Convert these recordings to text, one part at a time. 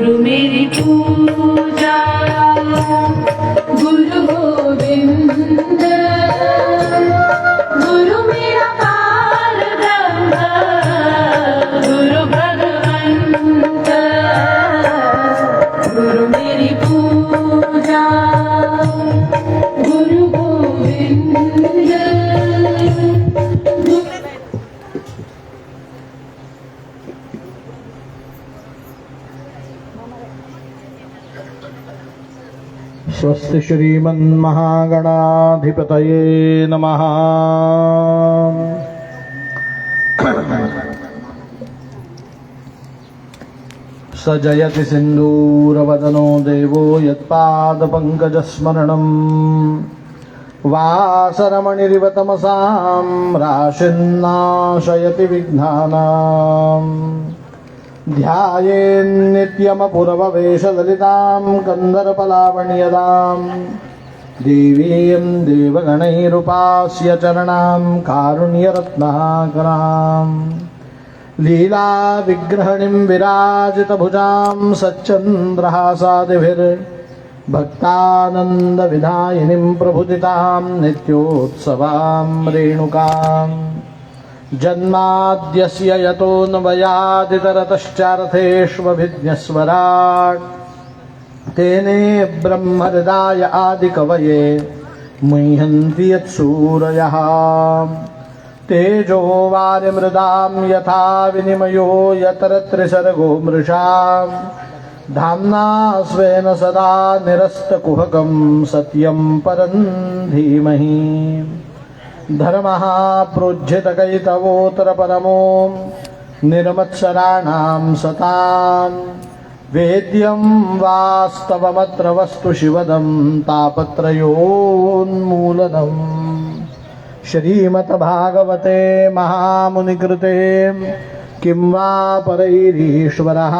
गुरु मेरी पूजा गुरु गोविंद गुरु मेरा पारब्रह्म गुरु भगवंत गुरु मेरी पूजा गुरु गोविंद स्वस्ति श्रीमन्महागणाधिपतये नमः। स जयति सिन्दूरवदनो देवो यत्पादपङ्कजस्मरणम् वासरमणिरिव तमसां राशिन्नाशयति विघ्नानाम् ध्यायेन्नित्यमपुरववेशललितां कन्दर्पलावण्यदां देवीं देवगणैरुपास्य चरणां कारुण्यरत्नाकरां लीलाविग्रहणीं विराजितभुजां सच्चन्द्रहासादिभिर्भक्तानन्दविधायिनीं प्रभुदितां नित्योत्सवां रेणुकाम् जन्माद्यस्य यतोऽन्वयादितरतश्चार्थेष्वभिज्ञस्वराट् तेने ब्रह्महृदाय आदिकवये मुह्यन्ति यत्सूरयः तेजो वारिमृदां यथा विनिमयो यत्र त्रिसर्गो मृषा धाम्ना स्वेन सदा निरस्तकुहकं सत्यं परं धीमहि धर्मः प्रोज्झितकैतवोऽत्र परमो निर्मत्सराणां सतां वेद्यं वास्तवमत्र वस्तु शिवदं तापत्रयोन्मूलनम् श्रीमद्भागवते महामुनिकृते किं वा परैरीश्वरः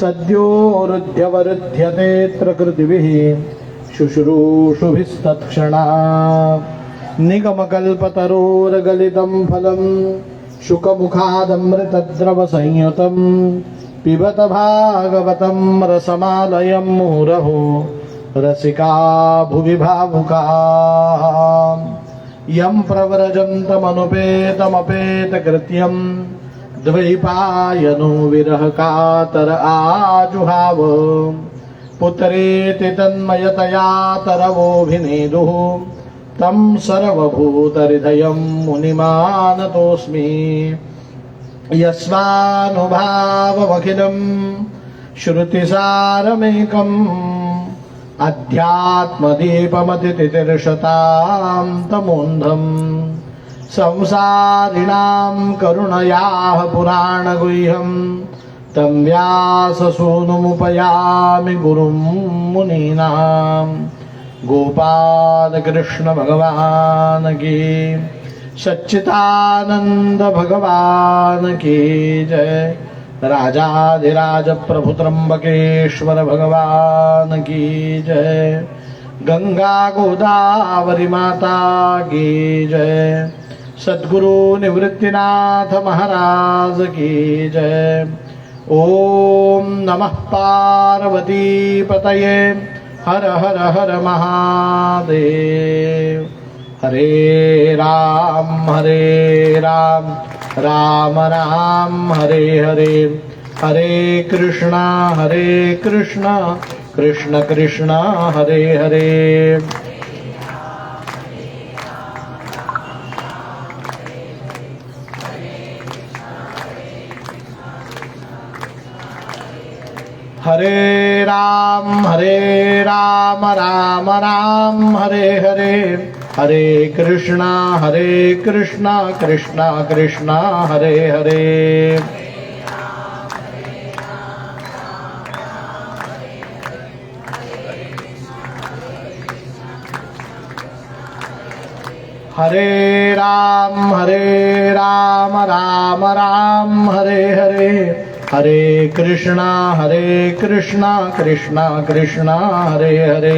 सद्यो रुध्यवरुध्यतेऽत्र कृतिभिः शुश्रूषुभिस्तत्क्षणात् निगमकल्पतरोर्गलितं फलं शुकमुखादमृतद्रवसंयुतं पिबत भागवतं रसमालयं मुहुरहो रसिका भुवि भावुकाः यं प्रव्रजन्तमनुपेतमपेतकृत्यं द्वैपायनो विरहकातर आजुहाव पुत्रेति तन्मयतया तरवोऽभिनेदुः तं सर्वभूतहृदयं मुनिमानतोऽस्मि यस्वानुभावमखिलं श्रुतिसारमेकम् अध्यात्मदीपमतितितिर्षतां तमोन्धम् संसारिणां करुणयाः पुराणगुह्यं तं व्याससूनुमुपयामि गुरुं मुनीनाम् गोपाल कृष्ण भगवान की सच्चिदानंद भगवान की जय राजाधिराज प्रभु त्र्यंबकेश्वर भगवान की जय गंगा गोदावरी माता की जय सद्गुरु निवृत्तिनाथ महाराज की जय ओम नमः पार्वती पतये हर हर हर महादेव हरे राम राम राम हरे हरे हरे कृष्णा कृष्ण कृष्ण हरे हरे हरे राम राम राम हरे हरे हरे कृष्णा कृष्ण कृष्ण हरे हरे हरे राम राम राम हरे हरे हरे कृष्णा कृष्ण कृष्ण हरे हरे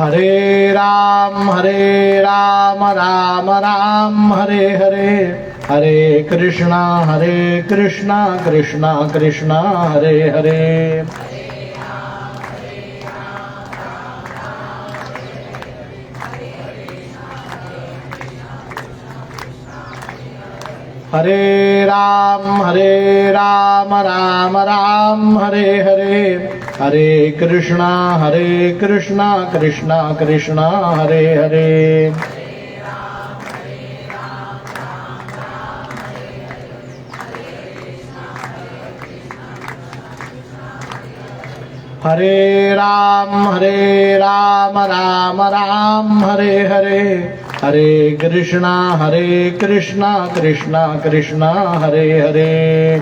हरे राम राम राम हरे हरे, हरे कृष्णा कृष्णा कृष्णा हरे हरे. हरे राम राम राम हरे हरे, हरे कृष्णा कृष्णा कृष्णा हरे हरे. हरे राम राम हरे हरे, हरे कृष्णा कृष्णा हरे हरे.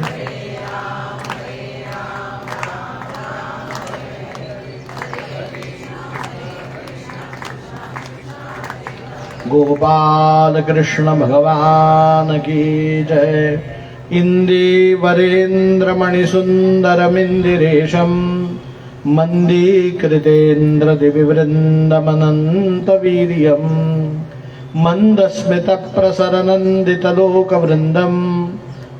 गोपाल कृष्ण भगवान की जय. इंदीवरेन्द्र मणिसुंदरमिंदिरेशम मन्दीकृतेन्द्र दिविवृन्दमनन्तवीर्यं मन्दस्मितप्रसरनन्दितलोकवृन्दं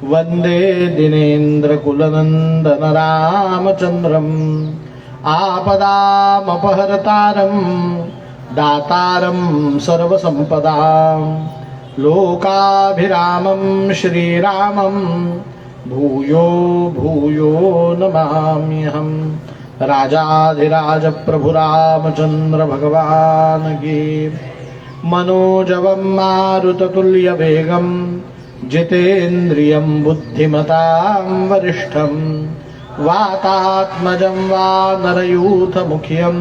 वन्दे दिनेन्द्रकुलनन्दनरामचन्द्रम्. आपदामपहर्तारं दातारं सर्वसम्पदां लोकाभिरामं श्रीरामं भूयो भूयो नमाम्यहम्. राजाधिराज प्रभु रामचंद्र भगवान की. मनोजवं मारुततुल्य वेगं जितेन्द्रियं बुद्धिमतां वरिष्ठं वातात्मजं वानरयूथमुख्यं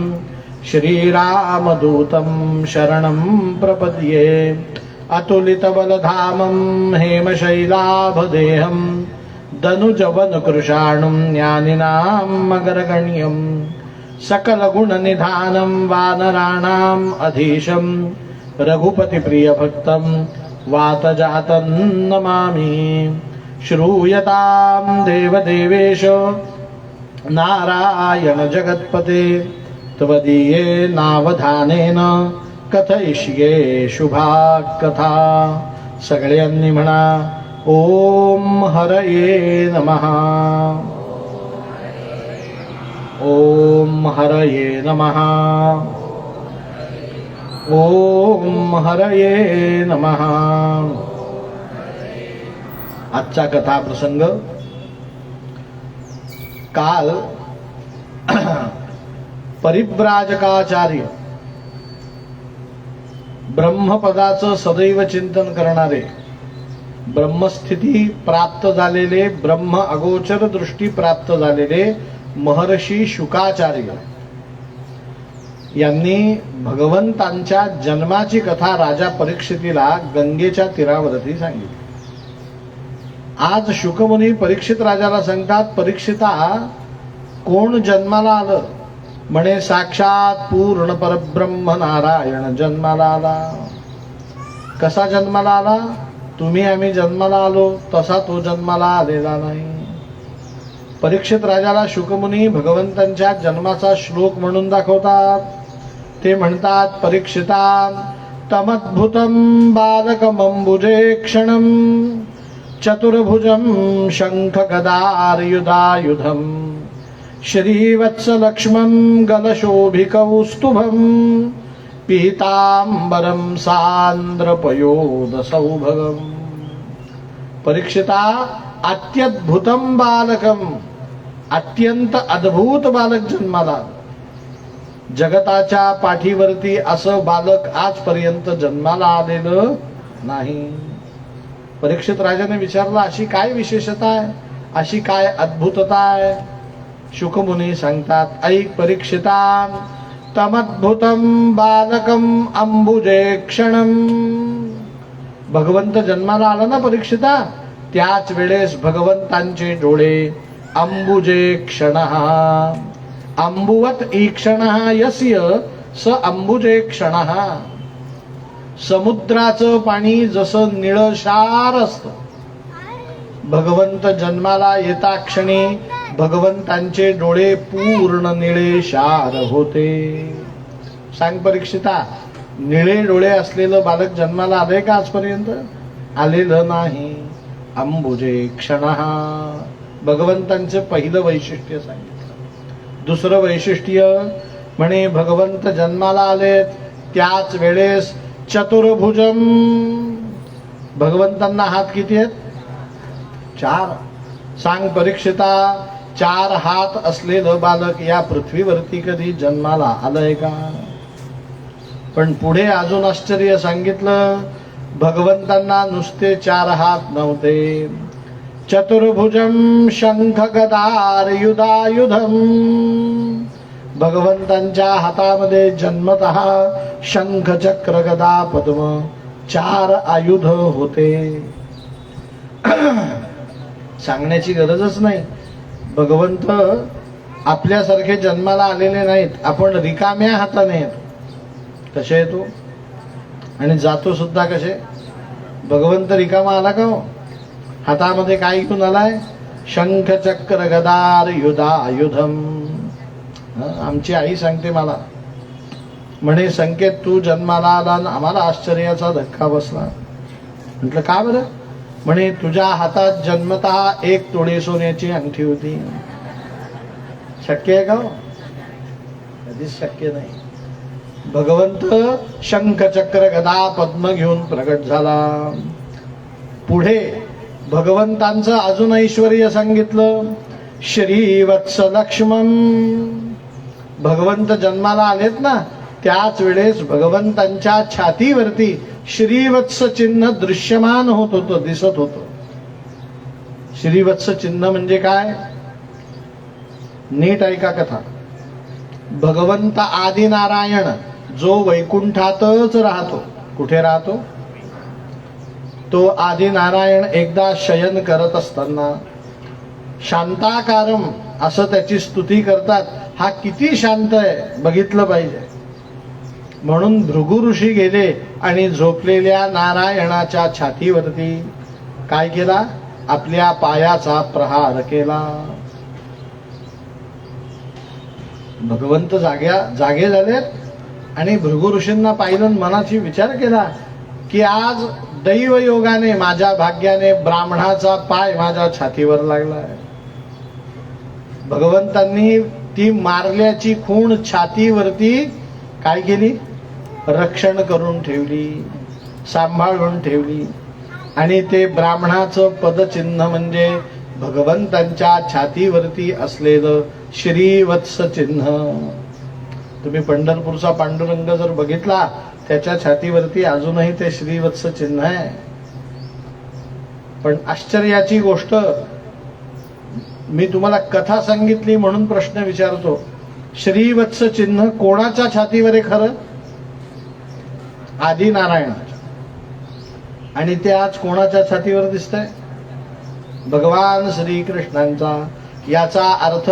श्रीरामदूतं शरणं प्रपद्ये. अतुलितबलधामं हेमशैलाभदेहं दनुजवनकृशाणुं ज्ञानिनां मगरगण्यं सकलगुणनिधानं वानराणाम् अधीशं रघुपतिप्रियभक्तं वातजातं नमामि. श्रूयतां देवदेवेश नारायण जगत्पते, त्वदीये नावधानेन कथयिष्ये शुभाकथा. सगळ्यांनी म्हणा ओम हरये नमः. ओम हरये नमः. ओम हरये नमः. आजचा कथा प्रसंग. काल परिव्राजकाचार्य ब्रह्मपदाचं सदैव चिंतन करणारे, ब्रह्मस्थिती प्राप्त झालेले, ब्रह्म अगोचर दृष्टी प्राप्त झालेले महर्षी शुकाचार्य यांनी भगवंतांच्या जन्माची कथा राजा परीक्षितीला गंगेच्या तीरावरती सांगितली. आज शुकमुनी परीक्षित राजाला सांगतात, परीक्षिता कोण जन्माला आलं? म्हणे साक्षात पूर्ण परब्रह्म नारायण जन्माला आला. कसा जन्माला आला? तुम्ही आम्ही जन्माला आलो तसा तो जन्माला आलेला नाही. परीक्षित राजाला शुकमुनी भगवंतांच्या जन्माचा श्लोक म्हणून दाखवतात. ते म्हणतात, परीक्षिता तमद्भुतं बालकमंबुजे क्षणं चतुर्भुजं शंख गदार्युधायुधं श्रीवत्सलक्ष्मं गलशोभिकौस्तुभं पीतांबरं सांद्रपयोदसौभगम्. परीक्षिता अत्यद्भुतं बालकं, अत्यंत अद्भुत बालक जन्माला. जगताच्या पाठीवरती असं बालक आजपर्यंत जन्माला आलेलं नाही. परीक्षित राजाने विचारलं, अशी काय विशेषता आहे, अशी काय अद्भुतता आहे? शुकमुनी सांगतात, ऐक परीक्षिता, तमद्भुतं बालकं अंबुजे क्षणं. भगवंत जन्माला आला ना परीक्षिता, त्याच वेळेस भगवंतांचे डोळे अंबुजे क्षणः, अंबुवत ईक्षणः यस्य स अंबुजे क्षणः. समुद्राचं पाणी जसं निळशार असतं, भगवंत जन्माला येता क्षणी भगवंतांचे डोळे पूर्ण निळेशार होते. सांग परीक्षिता, निळे डोळे असलेलं बालक जन्माला आलंय का आजपर्यंत? आलेलं नाही. अंबुजे क्षण, भगवंतांचं पहिलं वैशिष्ट्य सांगितलं. दुसरं वैशिष्ट्य म्हणे भगवंत जन्माला आलेत त्याच वेळेस चतुर्भुजम. भगवंतांना हात किती आहेत? 4. सांग परीक्षिता, 4 हात असलेलं बालक या पृथ्वीवरती कधी जन्माला आलंय का? पण पुढे अजून आश्चर्य सांगितलं, भगवंतांना नुसते 4 हात नव्हते. चतुर्भुजम शंख गदार युधायुधम. भगवंतांच्या हातामध्ये जन्मतः शंख चक्र गदा पद्म 4 आयुध होते. सांगण्याची गरजच नाही. भगवंत आपल्यासारखे जन्माला आलेले नाहीत. आपण रिकाम्या हाताने येतो. कसे येतो आणि जातो सुद्धा कसे? भगवंत रिकामा आला का हो? हातामध्ये काय घेऊन आलाय? शंख चक्र गदार युधायुधम. आमची आई सांगते मला, म्हणे संकेत तू जन्माला आला आणि आम्हाला आश्चर्याचा धक्का बसला. म्हटलं का बरं? म्हणे तुझ्या हातात जन्मतः 1 तोळे सोन्याची अंगठी होती. शक्य आहे का हो? कधीच शक्य नाही. भगवंत शंख चक्र गदा पद्म घेऊन प्रगट झाला. पुढे भगवंतांचं अजून ऐश्वर्य सांगितलं. श्रीवत्स लक्ष्मण. भगवंत जन्माला आलेत ना त्याच वेळेस भगवंतांच्या छातीवरती श्रीवत्स चिन्ह दृश्यमान होत होतं, दिसत होतं. श्रीवत्स चिन्ह म्हणजे काय? नीट ऐका कथा. भगवंत आदिनारायण जो वैकुंठातच राहतो. कुठे राहतो? तो आदिनारायण एकदा शयन करत असताना शांताकारम असं त्याची स्तुती करतात. हा किती शांत आहे बघितलं पाहिजे. म्हणून भृगु ऋषी गेले आणि झोपलेल्या नारायणाच्या छातीवरती काय केला? आपल्या पायाचा प्रहार केला. भगवंत जागे झालेत आणि भृगु ऋषींना पाहिलं, मनाची विचार केला की आज दैव योगाने माझ्या भाग्याने ब्राह्मणाचा पाय माझ्या छातीवर लागलाय. भगवंतांनी ती मारल्याची खूण छातीवरती काय केली? रक्षण करून ठेवली, सांभाळून ठेवली. आणि ते ब्राह्मणाचं पदचिन्ह म्हणजे भगवंतांच्या छातीवरती असलेलं श्रीवत्स चिन्ह. तुम्ही पंढरपूरचा पांडुरंग जर बघितला त्याच्या छातीवरती अजूनही ते श्रीवत्स चिन्ह आहे. पण आश्चर्याची गोष्ट, मी तुम्हाला कथा सांगितली म्हणून प्रश्न विचारतो. श्रीवत्स चिन्ह कोणाच्या छातीवर आहे खरं? आदिनारायणाच्या. आणि ते आज कोणाच्या छातीवर दिसतंय? भगवान श्रीकृष्णांचा. याचा अर्थ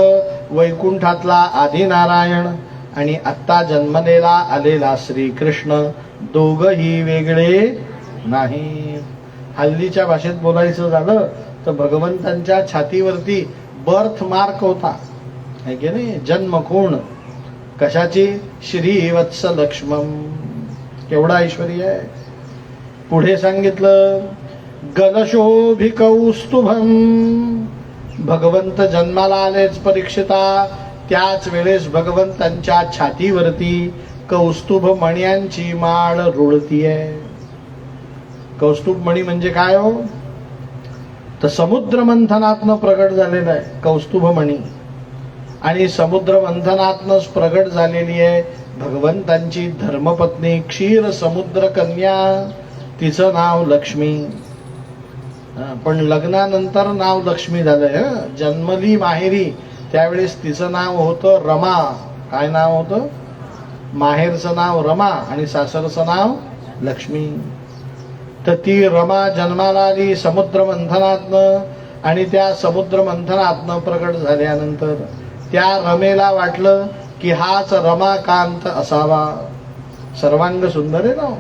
वैकुंठातला आदिनारायण आणि आत्ता जन्मलेला आलेला श्रीकृष्ण दोघही वेगळे नाही. हल्लीच्या भाषेत बोलायचं झालं तर भगवंतांच्या छातीवरती बर्थ मार्क होता, है की नाही? जन्मखूण. कशाची? श्रीवत्स लक्ष्मण. केवढा ऐश्वर्य आहे. पुढे सांगितलं गलशोभिकौस्तुभम. भगवंत जन्माला आलेच परीक्षिता, त्याच वेळेस भगवंतांच्या छातीवरती कौस्तुभ मण्यांची माळ रुळतीये. कौस्तुभ मणी म्हणजे काय हो? तर समुद्र मंथनातनं प्रगट झालेलं आहे कौस्तुभ मणी. आणि समुद्र मंथनातनच प्रगट झालेली आहे भगवंतांची धर्मपत्नी क्षीर समुद्र कन्या. तिचं नाव लक्ष्मी. पण लग्नानंतर नाव लक्ष्मी झालंय. जन्मली माहेरी त्यावेळेस तिचं नाव होतं रमा. काय नाव होतं? माहेरचं नाव रमा आणि सासरचं नाव लक्ष्मी. तर ती रमा जन्माला आली समुद्र मंथनातनं. आणि त्या समुद्र मंथनातनं प्रकट झाल्यानंतर त्या रमेला वाटलं की हाच रमाकांत असावा. सर्वांग सुंदर आहे ना.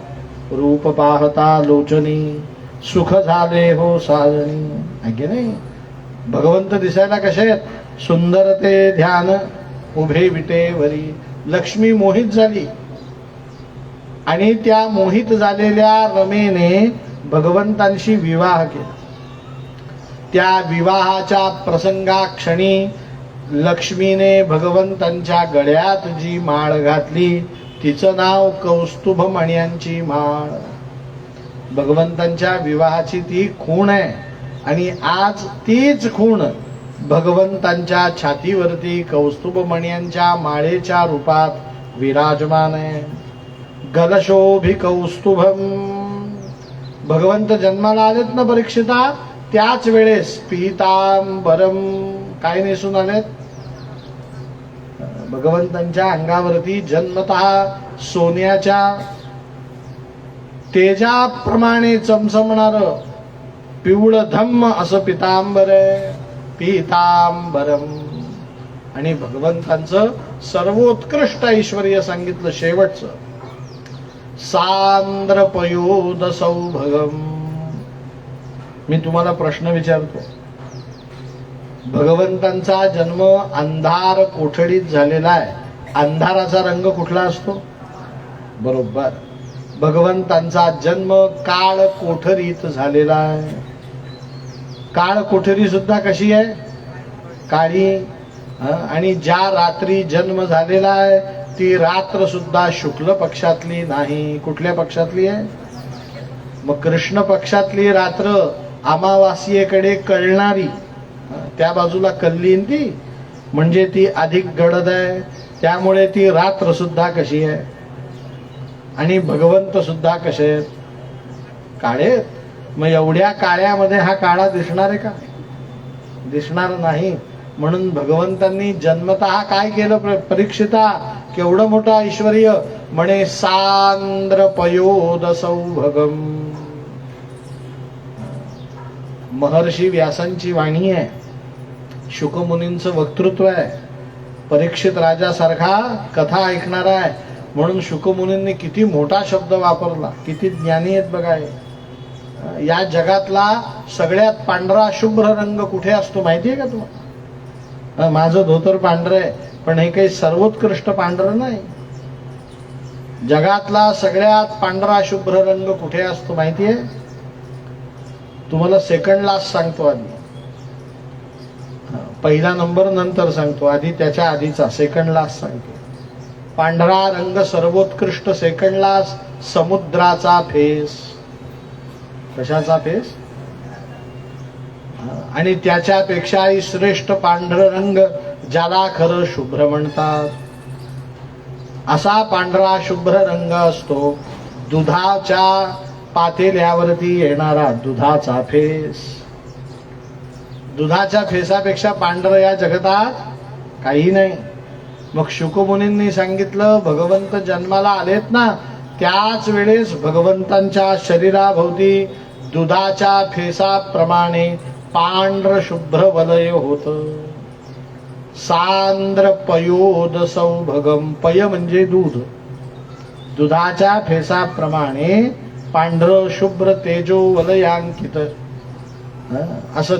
रूप पाहता लोचनी सुख झाले हो साजणी. आहे नाही? भगवंत दिसायला कसे आहेत? सुंदर ते ध्यान उभे विटेवरी. लक्ष्मी मोहित झाली. आणि त्या मोहित झालेल्या रमेने भगवंतांशी विवाह केला. त्या विवाहाच्या प्रसंगाक्षणी लक्ष्मीने भगवंतांच्या गळ्यात जी माळ घातली तिचं नाव कौस्तुभ मण्यांची माळ. भगवंतांच्या विवाहाची ती खूण आहे आणि आज तीच खूण भगवंतांच्या छातीवरती कौस्तुभ मण्यांच्या माळेच्या रूपात विराजमान आहे. गलशोभी कौस्तुभम. भगवंत जन्माला आलेत ना परीक्षिता, त्याच वेळेस पीतांबरम काय नेसून आलेत? भगवंतांच्या अंगावरती जन्मतः सोन्याच्या तेजाप्रमाणे चमचमणार पिवळं धम्म असं पितांबर आहे. पीतांबरम. आणि भगवंतांचं सर्वोत्कृष्ट ऐश्वर्य सांगितलं शेवटचं, सांद्र पयोद सौभगम. मी तुम्हाला प्रश्न विचारतो, भगवंतांचा जन्म अंधार कोठडीत झालेला आहे. अंधाराचा रंग कुठला असतो? बरोबर, भगवंतांचा जन्म काळ कोठरीत झालेला आहे. काळ कोठरी सुद्धा कशी आहे? काळी. आणि ज्या रात्री जन्म झालेला आहे ती रात्र सुद्धा शुक्ल पक्षातली नाही. कुठल्या पक्षातली आहे? मग कृष्ण पक्षातली रात्र अमावास्येकडे कळणारी, त्या बाजूला कल्लीन ती, म्हणजे ती अधिक गडद आहे. त्यामुळे ती रात्र सुद्धा कशी आहे आणि भगवंत सुद्धा कसे आहेत? काळे. मग एवढ्या काळ्यामध्ये हा काळा दिसणार आहे का? दिसणार नाही. म्हणून भगवंतांनी जन्मतः काय केलं परीक्षिता? केवढं मोठं ऐश्वर्य म्हणे, सांद्र पयोद सौभगम. महर्षी व्यासांची वाणी आहे, शुकमुनींचं वक्तृत्व आहे. परीक्षित राजासारखा कथा ऐकणारा आहे म्हणून शुकमुनींनी किती मोठा शब्द वापरला. किती ज्ञानी आहेत बघा. या जगातला सगळ्यात पांढरा शुभ्र रंग कुठे असतो माहितीये का तुम्हाला? माझं धोतर पांढरं आहे पण हे काही सर्वोत्कृष्ट पांढरं नाही. जगातला सगळ्यात पांढरा शुभ्र रंग कुठे असतो माहितीये? तुम्हाला सेकंड लास्ट सांगतो. आधी पहिला नंबर नंतर सांगतो, आधी त्याच्या आधीचा सेकंड लास्ट सांगतो. पांढरा रंग सर्वोत्कृष्ट सेकंड लास्ट समुद्राचा फेस. कशाचा फेस? आणि त्याच्यापेक्षाही श्रेष्ठ पांढरा रंग ज्याला खरं शुभ्र म्हणतात, असा पांढरा शुभ्र रंग असतो दुधाच्या पातेल्यावरती येणारा दुधाचा फेस. दुधाच्या फेसापेक्षा पांढरं या जगतात काही नाही. मग शुकमुनींनी सांगितलं, भगवंत जन्माला आलेत ना त्याच वेळेस भगवंतांच्या शरीराभोवती दुधाच्या फेसाप्रमाणे पांढर शुभ्र वलय होत. सांद्र पयोद सौभगम. पय म्हणजे दूध. दुधाच्या फेसाप्रमाणे पांढर शुभ्र तेजो वलयांकित असं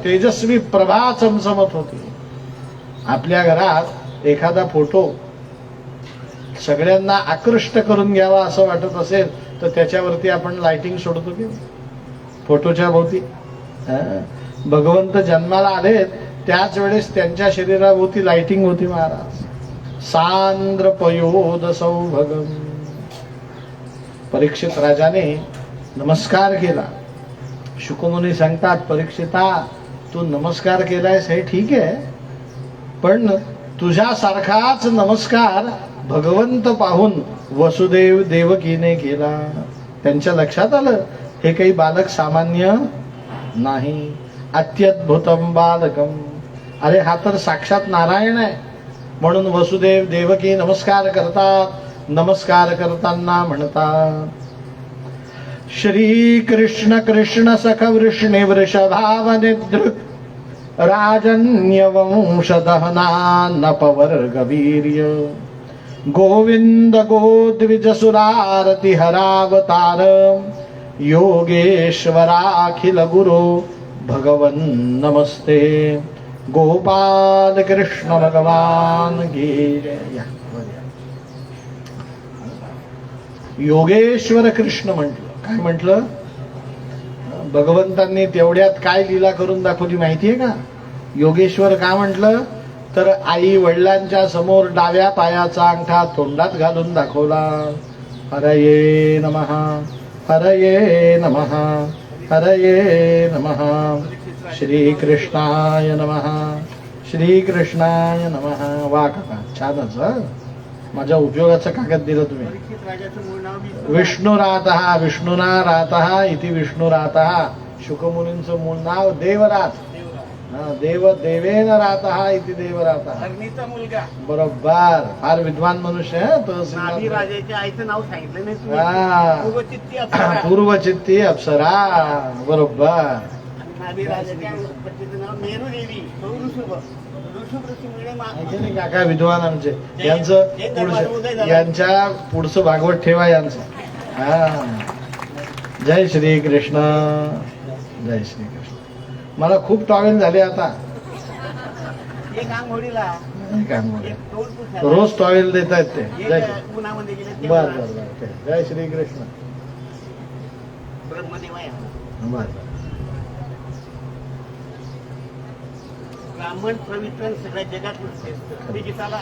तेजस्वी प्रभा चमचमत होती. आपल्या घरात एखादा फोटो सगळ्यांना आकृष्ट करून घ्यावा असं वाटत असेल तर त्याच्यावरती आपण लाइटिंग सोडतो की फोटोच्या भोवती. भगवंत जन्माला आलेत त्याच वेळेस त्यांच्या शरीराभोवती लाइटिंग होती महाराज. सांद्र पयोद सौभगम. परीक्षित राजाने नमस्कार केला. शुकमुनी सांगतात, परीक्षिता तू नमस्कार केलायस हे ठीक आहे, पण तुझ्यासारखाच नमस्कार भगवंत पाहून वसुदेव देवकीने केला. त्यांच्या लक्षात आलं हे काही बालक सामान्य नाही. अत्यद्भुतम बालकम. अरे हा तर साक्षात नारायण आहे. म्हणून वसुदेव देवकी नमस्कार करतात. नमस्कार करताना म्हणतात, श्री कृष्ण कृष्ण सख वृष्णे वृषभावनिधृत राजन्यवंश दहना नपवर्गवीर्य गोविंद गोद्विज सुरारति हरावतार योगेश्वराखिल गुरो भगवन् नमस्ते. गोपाल कृष्ण भगवान की जय. योगेश्वर कृष्ण म्हटलं. काय म्हटलं? भगवंतांनी तेवढ्यात काय लीला करून दाखवली माहितीये का? योगेश्वर का म्हटलं? तर आई वडिलांच्या समोर डाव्या पायाचा अंगठा तोंडात घालून दाखवला. हरये नमः, हरये नमः, हरये नमः, श्रीकृष्णाय नमः, श्रीकृष्णाय नमः. वा काका, छानच. माझ्या उपयोगाचं कागद दिलं तुम्ही. विष्णुरातः, विष्णुना रातः इति विष्णुरातः. शुकमुनींचं मूळ नाव देवरात. देव देवेन रातः इति देवरातः. अग्नीचा मुलगा. बरोबर. फार विद्वान मनुष्य आहे तो. नाभी राजाच्या आईचं नाव सांगितलं नाही हा. तुम्ही. पूर्वचित्ती अप्सरा. पूर्वचित्ती अप्सरा. बरोबर. नाभी राजाच्या पत्नीचं नाव मेरू देवी. तो ऋषभ. ऋषभ ऋषीमुळे माहिती नाही काका विद्वान आमचे. यांच्या पुढचं भागवत ठेवा यांचं. हा. जय श्री कृष्ण, जय श्री कृष्ण. मला खूप टॉवेल झाले आता. एक आंघोळीला एक आंघोळी. एक टोल पुसायला. रोज टॉवेल देत आहेत ते. जय श्री. एक उन्हामध्ये गेले ते बर बर बर. ठीक. जय श्री कृष्ण. ब्रह्मदेव आहे. बर. ब्राह्मण पवित्र सगळ्या जगात श्रेष्ठ. गीताला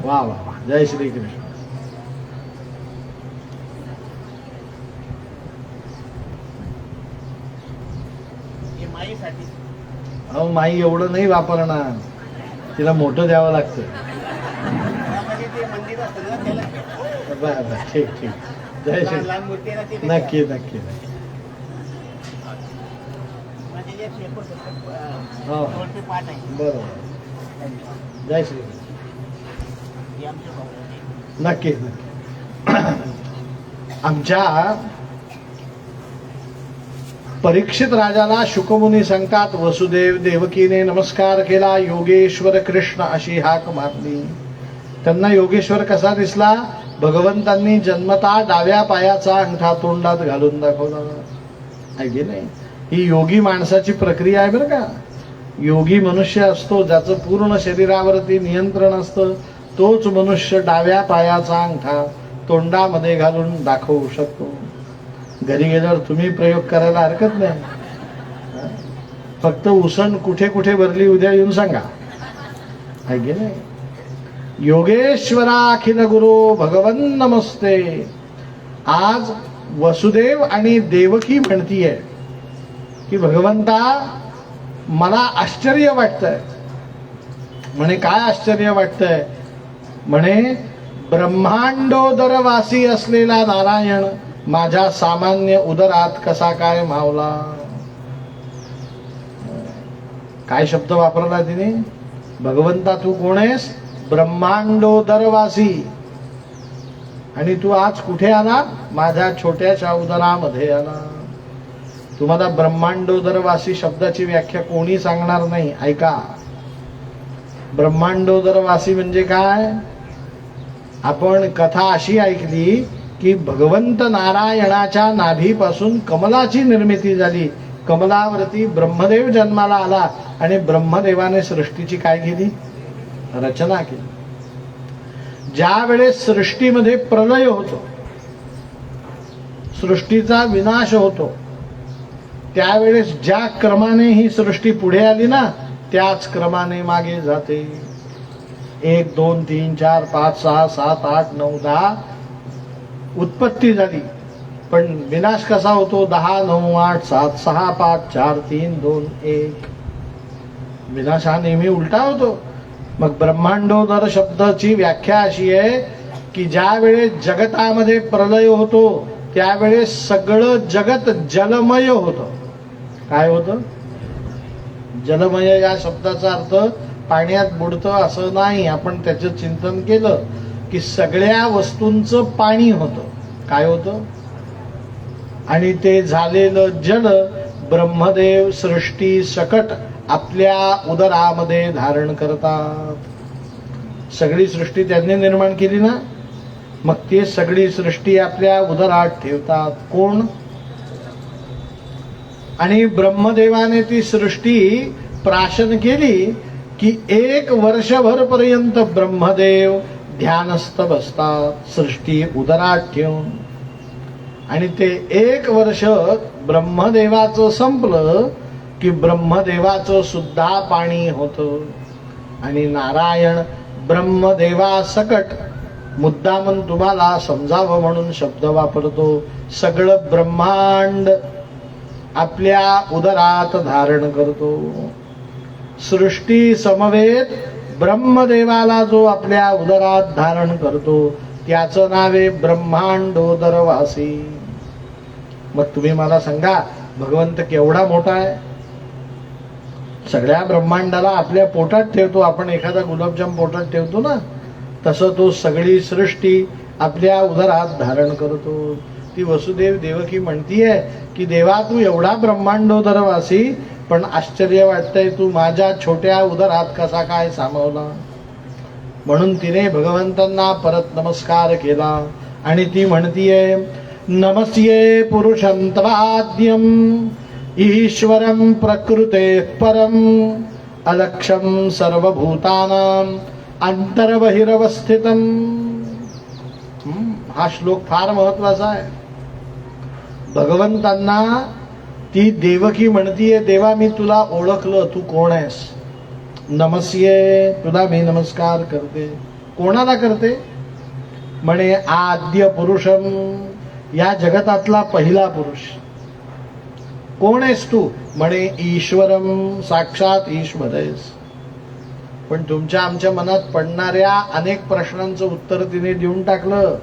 वा वा वा. जय श्री कृष्ण. हे माईसाठी. अहो माई एवढं नाही वापरणार, तिला मोठं द्यावं लागतं. त्यामध्ये ते मंदिर असतं ना त्याला बर बर. ठीक ठीक. जय श्री. लहान मूर्ती आहे ना ते नक्की नक्की नक्की. म्हणजे जे शेपूट असतं, हो. शेवटचे पाठ आहे. बरोबर. जय श्री. हे आमचे भाऊ आहे. नक्की नक्की. आमच्या परीक्षित राजाला शुकमुनी सांगतात, वसुदेव देवकीने नमस्कार केला, योगेश्वर कृष्ण अशी हाक मारली. त्यांना योगेश्वर कसा दिसला? भगवंतांनी जन्मता डाव्या पायाचा अंगठा तोंडात घालून दाखवला. आहे नाही? ही योगी माणसाची प्रक्रिया आहे बरं का. योगी मनुष्य असतो ज्याचं पूर्ण शरीरावरती नियंत्रण असतं, तोच मनुष्य डाव्या पायाचा अंगठा तोंडामध्ये घालून दाखवू शकतो. घरी गेल्यावर तुम्ही प्रयोग करायला हरकत नाही. फक्त उसण कुठे कुठे भरली उद्या येऊन सांगा. आहे की नाही? योगेश्वरा अखिल गुरु भगवन नमस्ते. आज वसुदेव आणि देवकी म्हणतीये की भगवंता मला आश्चर्य वाटतंय. म्हणे काय आश्चर्य वाटतंय? म्हणे ब्रह्मांडोदरवासी असलेला नारायण माझ्या सामान्य उदरात कसा काय मावला. काय शब्द वापरला तिने? भगवंता तू कोण आहेस? ब्रह्मांडोदरवासी. आणि तू आज कुठे आला? माझ्या छोट्याशा उदरामध्ये आला. तुम्हाला ब्रह्मांडोदरवासी शब्दाची व्याख्या कोणी सांगणार नाही. ऐका. ब्रह्मांडोदरवासी म्हणजे काय? आपण कथा अशी ऐकली की भगवंत नारायणाच्या नाभीपासून कमलाची निर्मिती झाली. कमलावरती ब्रह्मदेव जन्माला आला आणि ब्रह्मदेवाने सृष्टीची काय केली? रचना केली. ज्या वेळेस सृष्टीमध्ये प्रलय होतो, सृष्टीचा विनाश होतो, त्यावेळेस ज्या क्रमाने ही सृष्टी पुढे आली ना, त्याच क्रमाने मागे जाते. 1 2 3 4 5 6 7 8 9 10 उत्पत्ती झाली. पण विनाश कसा होतो? 10 9 8 7 6 5 4 3 2 1. विनाश हा नेहमी उलटा होतो. मग ब्रह्मांडोदर शब्दाची व्याख्या अशी आहे की ज्या वेळेस जगतामध्ये प्रलय होतो त्यावेळेस सगळं जगत जलमय होतं. काय होतं? जलमय या शब्दाचा अर्थ पाण्यात बुडतं असं नाही. आपण त्याचं चिंतन केलं की सगळ्या वस्तूंचं पाणी होतं. काय होतं? आणि ते झालेलं जल ब्रह्मदेव सृष्टी सकट आपल्या उदरामध्ये धारण करतात. सगळी सृष्टी त्यांनी निर्माण केली ना, मग ते सगळी सृष्टी आपल्या उदरात ठेवतात. कोण? आणि ब्रह्मदेवाने ती सृष्टी प्राशन केली की 1 वर्षभर पर्यंत ब्रह्मदेव ध्यानस्थ बसतात सृष्टी उदरात ठेवून. आणि ते 1 वर्ष ब्रह्मदेवाचं संपलं की ब्रह्मदेवाचं सुद्धा पाणी होतं. आणि नारायण ब्रह्मदेवा सकट मुद्दामन तुम्हाला समजावं म्हणून शब्द वापरतो. सगळं ब्रह्मांड आपल्या उदरात धारण करतो. सृष्टी समवेत ब्रह्मदेवाला जो आपल्या उदरात धारण करतो त्याचं नावे ब्रह्मांडोदरवासी. मग तुम्ही मला सांगा भगवंत केवढा मोठा आहे. सगळ्या ब्रह्मांडाला आपल्या पोटात ठेवतो. आपण एखादा गुलाबजाम पोटात ठेवतो ना, तसं तो सगळी सृष्टी आपल्या उदरात धारण करतो. ती वसुदेव देवकी म्हणतीये की देवा तू एवढा ब्रह्मांडोदरवासी, पण आश्चर्य वाटतंय तू माझ्या छोट्या उदरात कसा काय सामावला. म्हणून तिने भगवंतांना परत नमस्कार केला आणि ती म्हणतीये नमस्ये पुरुषंतवाद्यम ईश्वरं प्रकृते परम अलक्षम सर्वभूतानां अंतर्बहिरवस्थितम. हा श्लोक फार महत्वाचा आहे. भगवंतांना ती देवकी म्हणतीये देवा मी तुला ओळखलं, तू कोण आहेस. नमस्ये तुला मी नमस्कार करते. कोणाला करते म्हणे आद्य पुरुषम, या जगतातला पहिला पुरुष. कोण आहेस तू म्हणे ईश्वरम, साक्षात ईश्वर आहेस. पण तुमच्या आमच्या मनात पडणाऱ्या अनेक प्रश्नांचं उत्तर तिने देऊन टाकलं.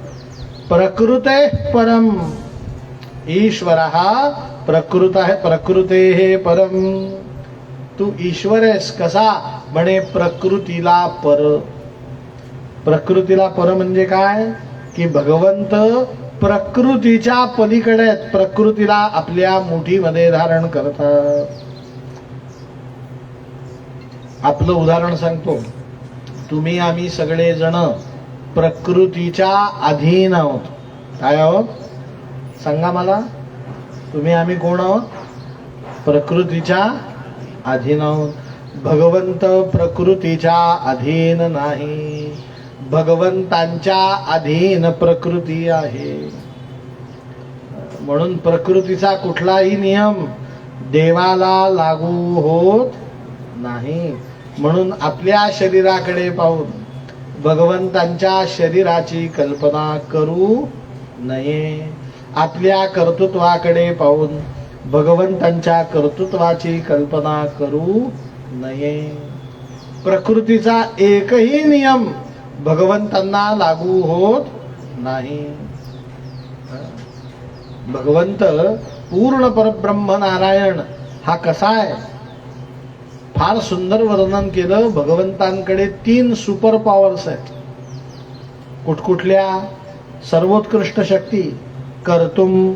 प्रकृते परम, ईश्वर हा प्रकृत आहे. प्रकृते हे परम, तू ईश्वर आहेस कसा म्हणे प्रकृतीला पर. प्रकृतीला पर म्हणजे काय की भगवंत प्रकृतीच्या पलीकडे आहेत. प्रकृतीला आपल्या मुठीमध्ये धारण करतात. आपलं उदाहरण सांगतो. तुम्ही आम्ही सगळे जण प्रकृतीच्या अधीन आहोत. काय आहोत सांगा मला. तुम्ही आम्ही कोण आहोत. प्रकृतीच्या अधीन आहोत. भगवंत प्रकृतीच्या अधीन नाही. भगवंतांच्या अधीन प्रकृती आहे. म्हणून प्रकृतीचा कुठलाही नियम देवाला लागू होत नाही. म्हणून आपल्या शरीराकडे पाहून भगवंतांच्या शरीराची कल्पना करू नये. आपल्या कर्तृत्वाकडे पाहून भगवंतांच्या कर्तृत्वाची कल्पना करू नये. प्रकृतीचा एकही नियम भगवंतांना लागू होत नाही. भगवंत पूर्ण परब्रह्म नारायण हा कसा आहे. फार सुंदर वर्णन केलं. भगवंतांकडे 3 सुपर पॉवर्स आहेत. कुठकुठल्या सर्वोत्कृष्ट शक्ती. कर्तुम,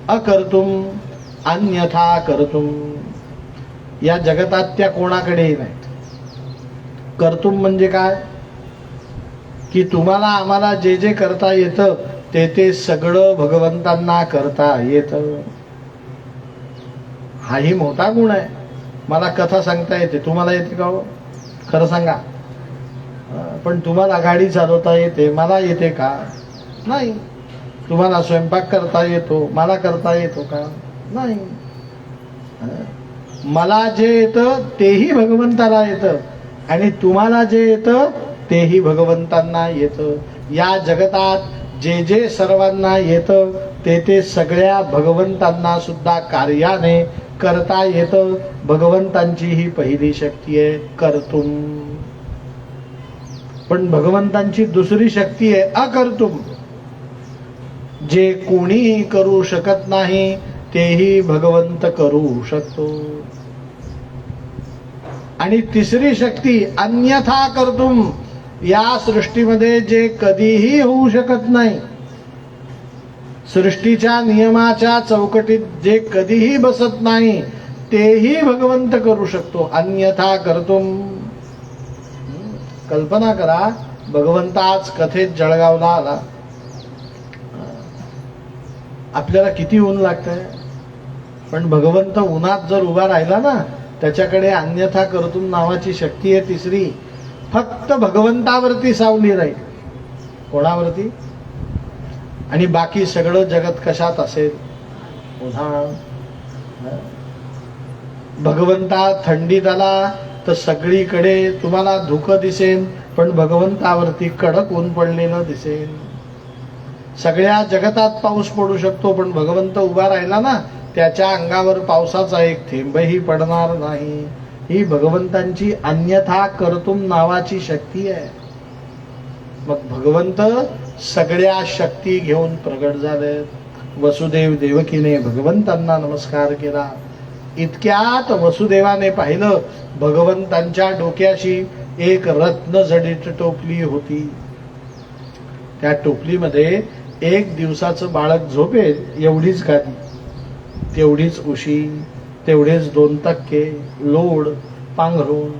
अकर्तुम, अन्यथा कर्तुम. या जगतात त्या कोणाकडेही नाहीत. कर्तुम म्हणजे काय की तुम्हाला आम्हाला जे जे करता येतं ते सगळं भगवंतांना करता येतं. हाही मोठा गुण आहे. मला कथा सांगता येते, तुम्हाला येते का हो खरं सांगा. पण तुम्हाला गाडी चालवता येते, मला येते का नाही. तुम्हाला स्वयंपाक करता येतो, मला करता येतो का नाही. मला जे येतं तेही भगवंताला येतं आणि तुम्हाला जे येतं तेही भगवंतांना येतं. या जगतात जे जे सर्वांना येतं ते सगळ्या भगवंतांना सुद्धा कार्याने करता येतं. भगवंतांची ही पहिली शक्ती आहे कर्तुम. पण भगवंतांची दुसरी शक्ती आहे अकर्तुम. जे कोणीही करू शकत नाही तेही भगवंत करू शकतो. आणि तिसरी शक्ती अन्यथा कर्तुम. या सृष्टीमध्ये जे कधीही होऊ शकत नाही, सृष्टीच्या नियमाच्या चौकटीत जे कधीही बसत नाही तेही भगवंत करू शकतो. अन्यथा कर्तुम. कल्पना करा भगवंत आज कथेत जळगावला आला. आपल्याला किती ऊन लागतंय, पण भगवंत उन्हात जर उभा राहिला ना त्याच्याकडे अन्यथा कर्तुम नावाची शक्ती आहे तिसरी. फक्त भगवंतावरती सावली राहील. कोणावरती? आणि बाकी सगळं जगत कशात असेल? उन्हाळ. भगवंता थंडीत आला तर सगळीकडे तुम्हाला धुकं दिसेल, पण भगवंतावरती कडक ऊन पडलेलं दिसेल. सगळ्या जगतात पाऊस पडू शकतो, पण भगवंत उभा राहिला ना, त्याच्या अंगावर पावसाचा एक थेंबही पडणार नाही. ही भगवंतांची अन्यथा कर्तुम नावाची शक्ती आहे. मग भगवंत सगळ्या शक्ती घेऊन प्रगट झाले. वसुदेव देवकीने भगवंतांना नमस्कार केला. इतक्यात वसुदेवाने पाहिलं भगवंतांच्या डोक्याशी एक रत्न जडित टोपली होती. त्या टोपलीमध्ये एक दिवसाचं बाळक झोपेल एवढीच गादी, तेवढीच उशी, तेवढेच 2 तक्के, लोड, पांघरून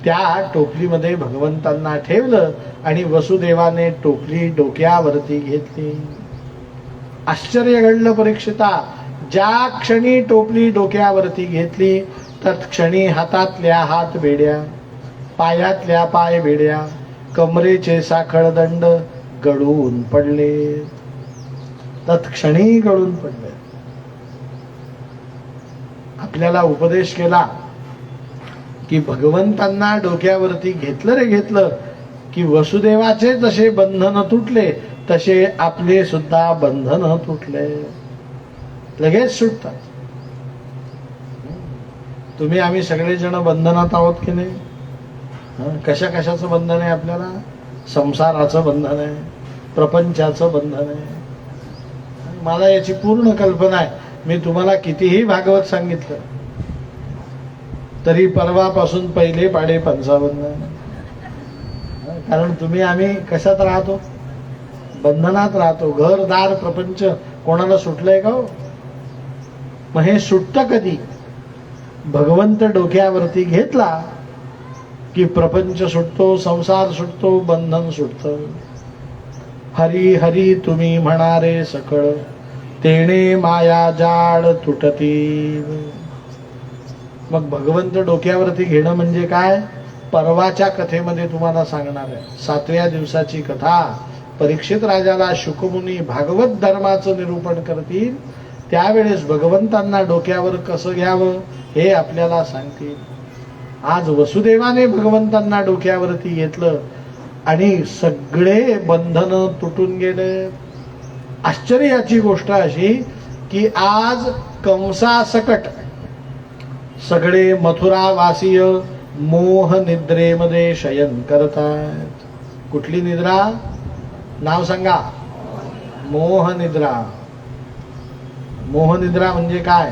त्या टोपलीमध्ये भगवंतांना ठेवलं आणि वसुदेवाने टोपली डोक्यावरती घेतली. आश्चर्य घडलं परीक्षिता. ज्या क्षणी टोपली डोक्यावरती घेतली तत्क्षणी हातातल्या हात बेड्या, पायातल्या पाय बेड्या, कमरेचे साखळदंड गळून पडले. तत्क्षणी गळून पडले. आपल्याला उपदेश केला की भगवंतांना डोक्यावरती घेतलं रे घेतलं की वसुदेवाचे जसे बंधन तुटले तसे आपले सुद्धा बंधन तुटले. लगेच सुटतात. तुम्ही आम्ही सगळेजण बंधनात आहोत की नाही? कशा कशाचं बंधन आहे आपल्याला? संसाराचं बंधन आहे, प्रपंचाचं बंधन आहे. मला याची पूर्ण कल्पना आहे. मी तुम्हाला कितीही भागवत सांगितलं तरी परवापासून पहिले पाढे 55. कारण तुम्ही आम्ही कशात राहतो? बंधनात राहतो. घरदार प्रपंच कोणाला सुटलंय का हो? मग हे सुटतं कधी? भगवंत डोक्यावरती घेतला की प्रपंच सुटतो, संसार सुटतो, बंधन सुटतं. हरी हरी तुम्ही म्हणारे सकळ, तेणे माया जाळ तुटती. मग भगवंत डोक्यावरती घेणं म्हणजे काय? परवाच्या कथेमध्ये तुम्हाला सांगणार आहे. 7व्या दिवसाची कथा. परीक्षित राजाला शुकमुनी भागवत धर्माचं निरूपण करतील, त्यावेळेस भगवंतांना डोक्यावर कसं घ्यावं हे आपल्याला सांगतील. आज वसुदेवाने भगवंतांना डोक्यावरती घेतलं आणि सगळे बंधन तुटून गेले. आश्चर्याची गोष्ट अशी की आज कंसासकट सगळे मथुरावासीय मोह निद्रेमध्ये शयन करतात. कुठली निद्रा? नाव सांगा. मोह निद्रा. मोह निद्रा म्हणजे काय?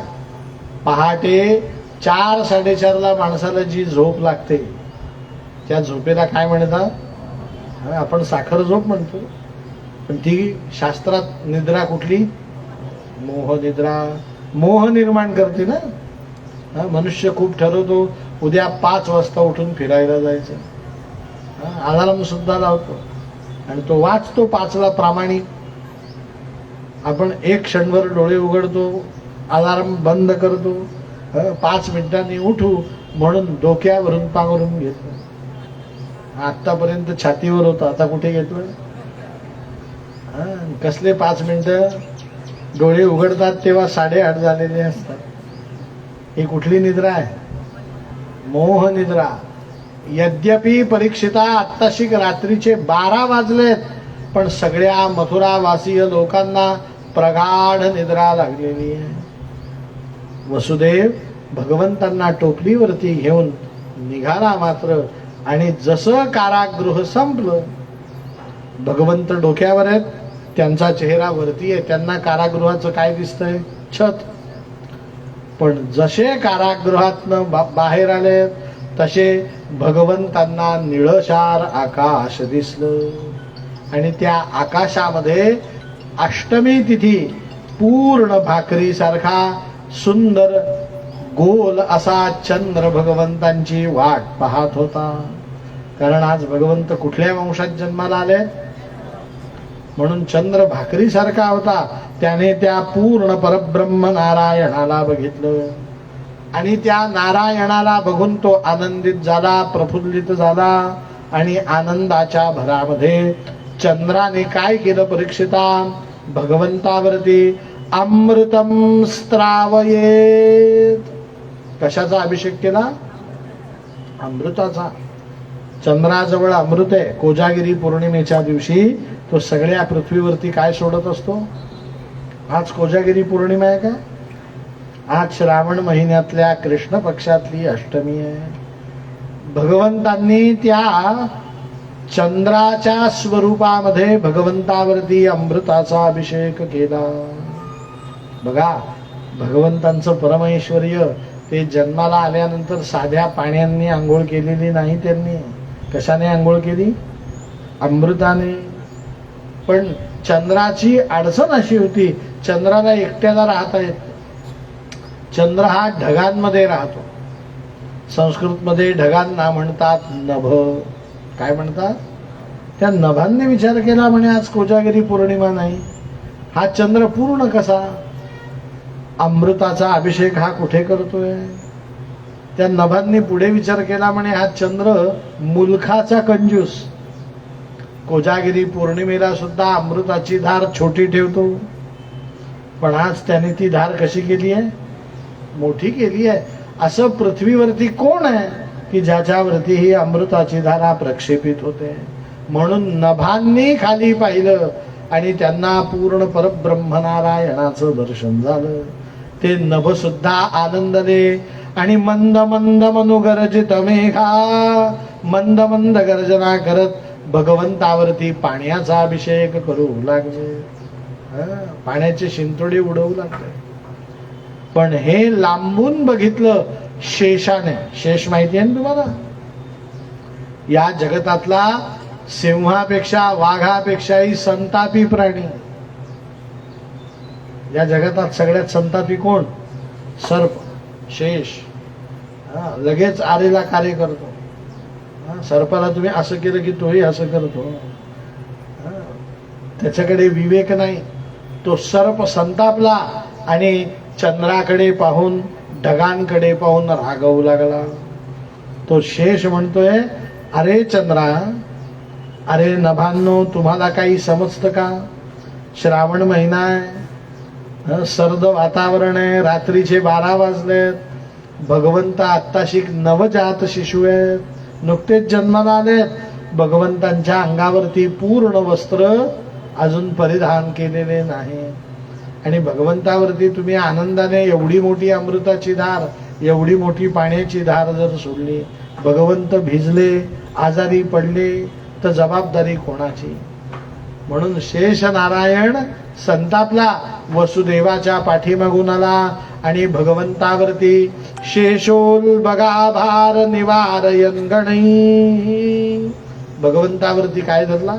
पहाटे 4-4:30ला माणसाला जी झोप लागते त्या झोपेला काय म्हणतात? आपण साखर झोप म्हणतो, पण ती शास्त्रात निद्रा कुठली? मोह निद्रा. मोह निर्माण करते ना. मनुष्य खूप ठरवतो उद्या 5 वाजता उठून फिरायला जायचं, अलार्म सुद्धा लावतो आणि तो वाचतो 5ला प्रामाणिक. आपण 1 क्षणभर डोळे उघडतो, अलार्म बंद करतो, 5 मिनिटांनी उठू म्हणून डोक्यावरून पांघरून घेतलं. आतापर्यंत छातीवर होतं, आता कुठे घेतलं? कसले 5 मिनिटं? डोळे उघडतात तेव्हा 8:30 झालेले असतात. ही कुठली निद्रा आहे? मोह निद्रा. यद्यपि परीक्षिता आत्ताशी रात्रीचे 12 वाजलेत, पण सगळ्या मथुरावासीय लोकांना प्रगाढ निद्रा लागलेली आहे. वसुदेव भगवंतांना टोपलीवरती घेऊन निघाला मात्र, आणि जसं कारागृह संपलं, भगवंत डोक्यावर आहेत, त्यांचा चेहरा वरती आहे, त्यांना कारागृहाचं काय दिसतंय? छत. पण जसे कारागृहातनं बाहेर आले तसे भगवंतांना निळशार आकाश दिसलं आणि त्या आकाशामध्ये अष्टमी तिथी पूर्ण भाकरीसारखा सुंदर गोल असा चंद्र भगवंतांची वाट पाहत होता. कारण आज भगवंत कुठल्या वंशात जन्माला आले म्हणून चंद्र भाकरीसारखा होता. त्याने त्या पूर्ण परब्रह्म नारायणाला बघितलं. आणि त्या नारायणाला बघून तो आनंदित झाला, प्रफुल्लित झाला. आणि आनंदाच्या भरामध्ये चंद्राने काय केलं परीक्षिता? भगवंतावरती अमृतम स्त्रावयेत. कशाचा अभिषेक केला? अमृताचा. चंद्राजवळ अमृत आहे. कोजागिरी पौर्णिमेच्या दिवशी तो सगळ्या पृथ्वीवरती काय सोडत असतो? आज कोजागिरी पौर्णिमा आहे का? आज श्रावण महिन्यातल्या कृष्ण पक्षातली अष्टमी आहे. भगवंतांनी त्या चंद्राच्या स्वरूपामध्ये भगवंतावरती अमृताचा अभिषेक केला. बघा, भगवंतांचं परमेश्वर्य. ते जन्माला आल्यानंतर साध्या पाण्याने आंघोळ केलेली नाही त्यांनी. कशाने आंघोळ केली? अमृताने. पण चंद्राची अडचण अशी होती, चंद्राला एकट्याला राहता येत नाही. चंद्र हा ढगांमध्ये राहतो. संस्कृतमध्ये ढगांना म्हणतात नभ. काय म्हणतात? त्या नभांनी विचार केला म्हणे आज कोजागिरी पौर्णिमा नाही, हा चंद्र पूर्ण कसा? अमृताचा अभिषेक हा कुठे करतोय? त्या नभांनी पुढे विचार केला म्हणे हा चंद्र मुलखाचा कंजूस. कोजागिरी पौर्णिमेला सुद्धा अमृताची धार छोटी ठेवतो, पण आज त्याने ती धार कशी केली आहे? मोठी केली आहे. असं पृथ्वीवरती कोण आहे की ज्याच्यावरती ही अमृताची धारा प्रक्षेपित होते? म्हणून नभांनी खाली पाहिलं आणि त्यांना पूर्ण परब्रह्म नारायणाचं दर्शन झालं. ते नभ सुद्धा आनंदले आणि मंद मंद मनुगर्जित मेघा, मंद मंद गर्जना करत भगवंतावरती पाण्याचा अभिषेक करू लागले. पाण्याचे शिंतोडे उडवू लागले. पण हे लांबून बघितलं शेषाने. शेष माहिती आहे ना तुम्हाला? या जगतातला सिंहापेक्षा वाघापेक्षाही संतापी प्राणी. या जगतात सगळ्यात संतापी कोण? सर्प, शेष. लगेच आरेला कार्य करतो. सर्पाला तुम्ही असं केलं की तोही असं करतो. त्याच्याकडे विवेक नाही. तो सर्प संतापला आणि चंद्राकडे पाहून, ढगांकडे पाहून रागवू लागला. तो शेष म्हणतोय, अरे चंद्रा, अरे नभांनो, तुम्हाला काही समजतं का? श्रावण महिना आहे, सर्द वातावरण आहे, रात्रीचे 12 वाजलेत. भगवंत आत्ताशी नवजात शिशु आहेत, नुकतेच जन्माला आलेत. भगवंतांच्या अंगावरती पूर्ण वस्त्र अजून परिधान केलेले नाही. आणि भगवंतावरती तुम्ही आनंदाने एवढी मोठी अमृताची धार, एवढी मोठी पाण्याची धार जर सोडली, भगवंत भिजले, आजारी पडले, तर जबाबदारी कोणाची? म्हणून शेष नारायण संतापला, वसुदेवाच्या पाठीमागून आला आणि भगवंतावरती शेषोल बगा भार निवारयन गणै. भगवंतावरती काय धरला?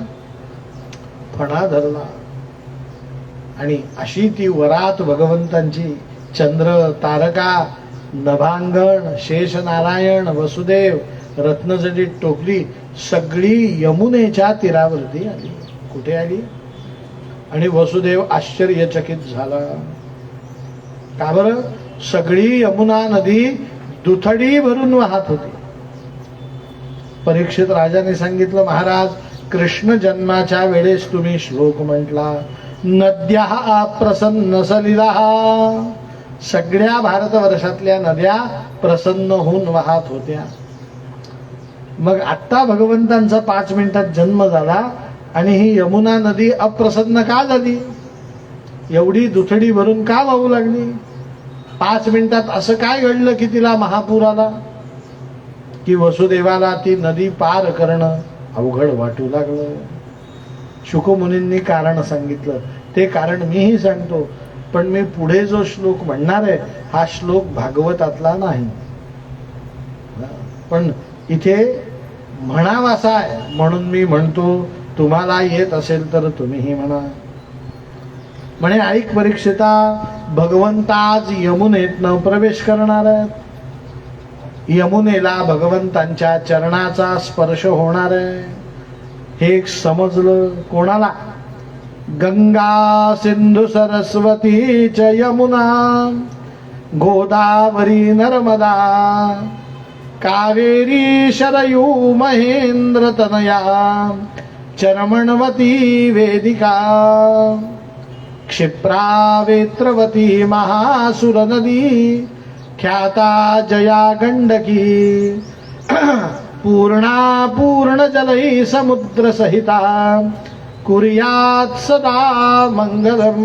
फणा धरला. आणि अशी ती वरात भगवंतांची, चंद्र, तारका, नभांगण, शेष नारायण, वसुदेव, रत्नजडित टोपली सगळी यमुनेच्या तीरावरती आली. कुठे आली? आणि वसुदेव आश्चर्यचकित झाला. का बरं? सगळी यमुना नदी दुथडी भरून वाहत होती. परीक्षित राजाने सांगितलं, महाराज, कृष्ण जन्माच्या वेळेस तुम्ही श्लोक म्हटला, नद्या प्रसन्न सलिला. सगळ्या भारतवर्षातल्या नद्या प्रसन्न होऊन वाहत होत्या. मग आत्ता भगवंतांचा 5 मिनिटात जन्म झाला आणि ही यमुना नदी अप्रसन्न का झाली? एवढी दुथडी भरून का वाहू लागली? 5 मिनिटात असं काय घडलं की तिला महापूर आला, की वसुदेवाला ती नदी पार करणं अवघड वाटू लागलं? शुकमुनींनी कारण सांगितलं. ते कारण मीही सांगतो, पण मी पुढे जो श्लोक म्हणणार आहे हा श्लोक भागवतातला नाही, पण इथे म्हणावासा आहे म्हणून मी म्हणतो. तुम्हाला येत असेल तर तुम्हीही म्हणा. म्हणे, ऐक परीक्षिता, भगवंत आज यमुनेतनं प्रवेश करणार आहेत. यमुनेला भगवंतांच्या चरणाचा स्पर्श होणार आहे. हे समजलं कोणाला? गंगा सिंधू सरस्वती च यमुना गोदावरी नर्मदा कावेरी शरयू महेंद्र तनया चरमणवती वेदिका क्षिप्रा वेत्रवती महासुर नदी ख्याता जया गंडकी पूर्णा पूर्ण जलै समुद्र सहिता कुर्यात् सदा मंगलम.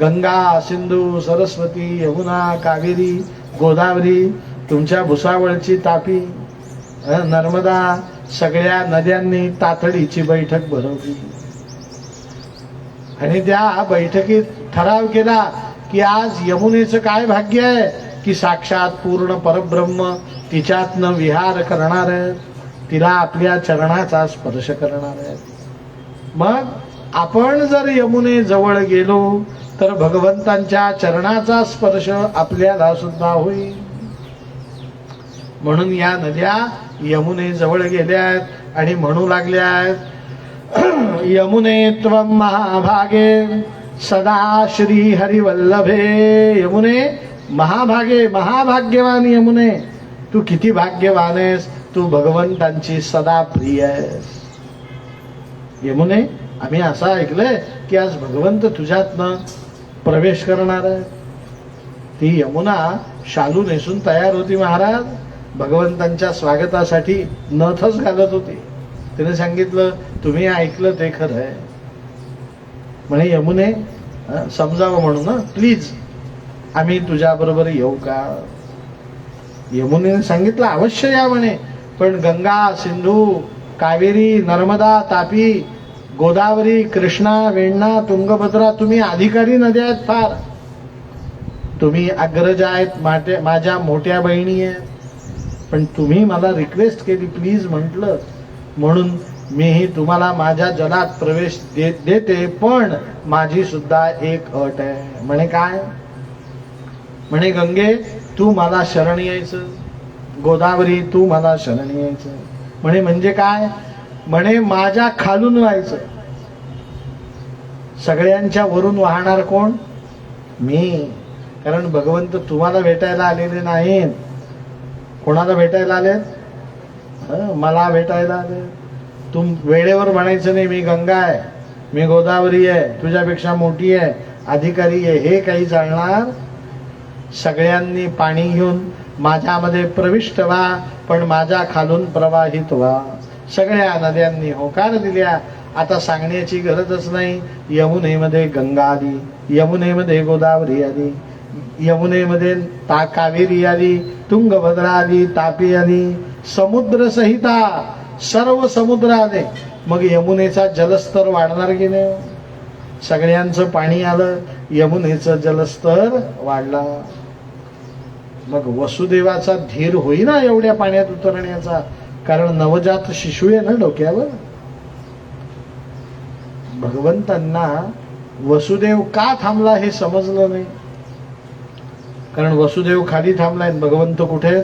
गंगा सिंधू सरस्वती यमुना कावेरी गोदावरी तुमच्या भुसावळची तापी नर्मदा सगळ्या नद्यांनी तातडीची बैठक भरवली आणि त्या बैठकीत ठराव केला की आज यमुनेचं काय भाग्य आहे की साक्षात पूर्ण परब्रह्म तिच्यातनं विहार करणार आहे, तिला आपल्या चरणाचा स्पर्श करणार आहे. मग आपण जर यमुने जवळ गेलो तर भगवंतांच्या चरणाचा स्पर्श आपल्याला सुद्धा होईल. म्हणून या नद्या यमुने जवळ गेल्या आहेत आणि म्हणू लागल्या आहेत यमुने त्वं महाभागे सदा श्री हरिवल्लभे. यमुने महाभागे महाभाग्यवान यमुने तू किती भाग्यवान आहेस, तू भगवंतांची सदा प्रिय आहेस. यमुने आम्ही असं ऐकलंय की आज भगवंत तुझ्यातनं प्रवेश करणार आहे. ती यमुना शालू नेसून तयार होती महाराज, भगवंतांच्या स्वागतासाठी नथच घालत होती. तिने सांगितलं तुम्ही ऐकलं ते खरं आहे म्हणे यमुने समजावं म्हणून ना प्लीज आम्ही तुझ्या बरोबर येऊ का. यमुनेने सांगितलं अवश्य या म्हणे, पण गंगा सिंधू कावेरी नर्मदा तापी गोदावरी कृष्णा वेण्णा तुंगभद्रा तुम्ही अधिकारी नद्या आहेत, फार तुम्ही अग्रज आहेत, माझ्या मोठ्या बहिणी आहेत, पण तुम्ही मला रिक्वेस्ट केली प्लीज म्हटलं म्हणून मीही तुम्हाला माझ्या जलात प्रवेश देते, पण माझी सुद्धा एक अट आहे. म्हणे काय म्हणे गंगे तू मला शरण यायचं, गोदावरी तू मला शरण यायचं. म्हणे म्हणजे काय म्हणे माझ्या खालून व्हायचं. सगळ्यांच्या वरून वाहणार कोण मी, कारण भगवंत तुम्हाला भेटायला आलेले नाहीत. कोणाला भेटायला आलेत मला भेटायला आले. तुम वेळेवर म्हणायचं नाही मी गंगा आहे मी गोदावरी आहे तुझ्यापेक्षा मोठी आहे अधिकारी आहे हे काही चालणार. सगळ्यांनी पाणी घेऊन माझ्यामध्ये प्रविष्ट व्हा, पण माझ्या खालून प्रवाहित व्हा. सगळ्या नद्यांनी होकार दिल्या. आता सांगण्याची गरजच नाही. यमुनेमध्ये गंगा आली, यमुनेमध्ये गोदावरी आली, यमुनेमध्ये कावेरी आली, तुंगभद्रा आली, तापी आली, समुद्र सहिता सर्व समुद्र आले. मग यमुनेचा जलस्तर वाढणार की नाही. सगळ्यांचं पाणी आलं, यमुनेचं जलस्तर वाढला. मग वसुदेवाचा धीर होईना एवढ्या पाण्यात उतरण्याचा, कारण नवजात शिशु आहे ना डोक्यावर. भगवंतांना वसुदेव का थांबला हे समजलं नाही, कारण वसुदेव खाली थांबलाय भगवंत कुठे